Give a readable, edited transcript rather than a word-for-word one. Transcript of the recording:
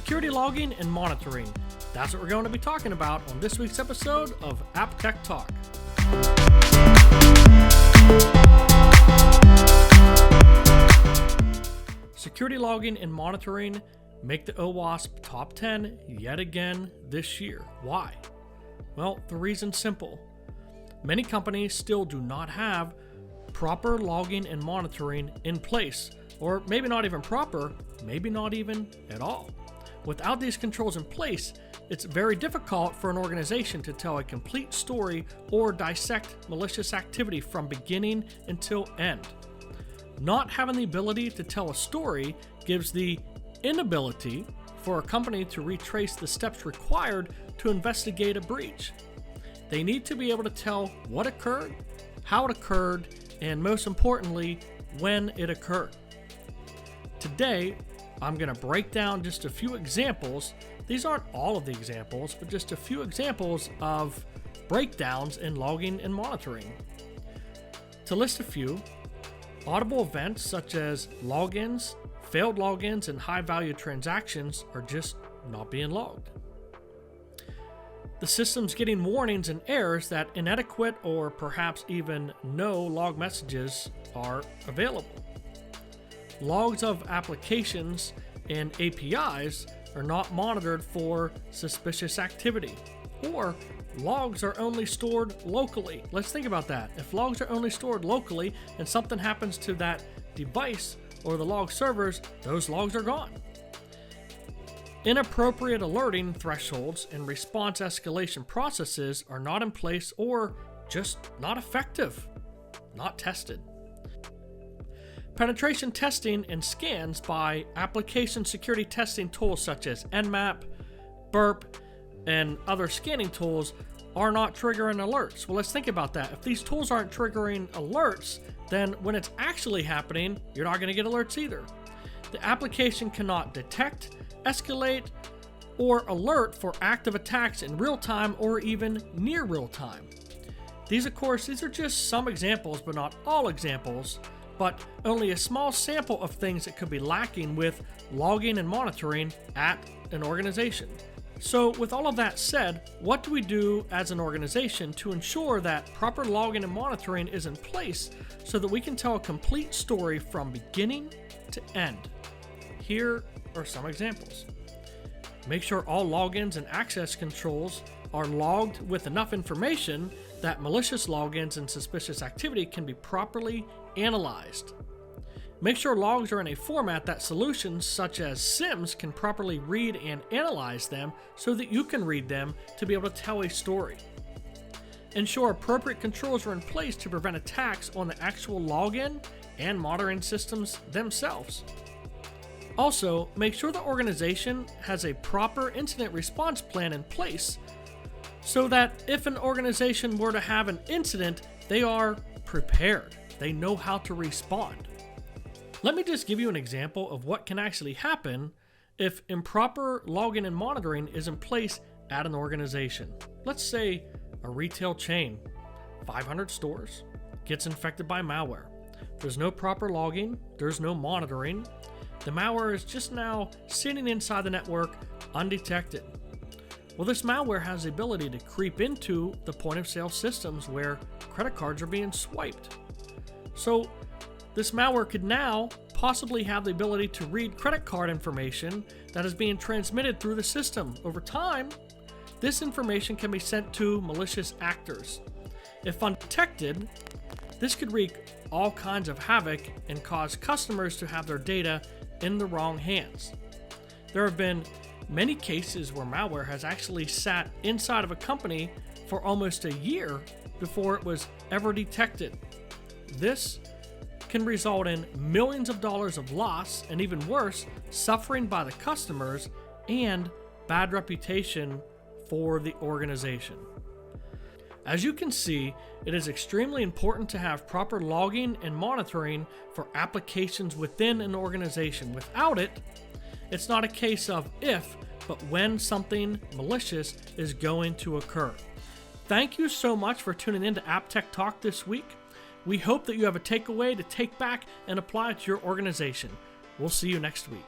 security logging and monitoring. That's what we're going to be talking about on this week's episode of appTECH Talk. Security logging and monitoring make the OWASP top 10 yet again this year. Why? Well, the reason's simple. Many companies still do not have proper logging and monitoring in place, or maybe not even proper, maybe not even at all. Without these controls in place, it's very difficult for an organization to tell a complete story or dissect malicious activity from beginning until end. Not having the ability to tell a story gives the inability for a company to retrace the steps required to investigate a breach. They need to be able to tell what occurred, how it occurred, and most importantly, when it occurred. Today, I'm going to break down just a few examples. These aren't all of the examples, but just a few examples of breakdowns in logging and monitoring. To list a few, audible events such as logins, failed logins, and high-value transactions are just not being logged. The system's getting warnings and errors that inadequate or perhaps even no log messages are available. Logs of applications and APIs are not monitored for suspicious activity, or logs are only stored locally. Let's think about that. If logs are only stored locally and something happens to that device or the log servers, those logs are gone. Inappropriate alerting thresholds and response escalation processes are not in place or just not effective, not tested. Penetration testing and scans by application security testing tools such as Nmap, Burp, and other scanning tools are not triggering alerts. Well, let's think about that. If these tools aren't triggering alerts, then when it's actually happening, you're not going to get alerts either. The application cannot detect, escalate, or alert for active attacks in real time or even near real time. These are just some examples, but not all examples, but only a small sample of things that could be lacking with logging and monitoring at an organization. So with all of that said, what do we do as an organization to ensure that proper logging and monitoring is in place so that we can tell a complete story from beginning to end? Here are some examples. Make sure all logins and access controls are logged with enough information that malicious logins and suspicious activity can be properly analyzed. Make sure logs are in a format that solutions such as SIMs can properly read and analyze them so that you can read them to be able to tell a story. Ensure appropriate controls are in place to prevent attacks on the actual login and monitoring systems themselves. Also, make sure the organization has a proper incident response plan in place so that if an organization were to have an incident, they are prepared. They know how to respond. Let me just give you an example of what can actually happen if improper logging and monitoring is in place at an organization. Let's say a retail chain, 500 stores, gets infected by malware. There's no proper logging, there's no monitoring. The malware is just now sitting inside the network undetected. Well, this malware has the ability to creep into the point of sale systems where credit cards are being swiped. So this malware could now possibly have the ability to read credit card information that is being transmitted through the system. Over time, this information can be sent to malicious actors. If undetected, this could wreak all kinds of havoc and cause customers to have their data in the wrong hands. There have been many cases where malware has actually sat inside of a company for almost a year before it was ever detected. This can result in millions of dollars of loss and even worse, suffering by the customers and bad reputation for the organization. As you can see, it is extremely important to have proper logging and monitoring for applications within an organization. Without it, it's not a case of if, but when something malicious is going to occur. Thank you so much for tuning in to appTECH Talk this week. We hope that you have a takeaway to take back and apply it to your organization. We'll see you next week.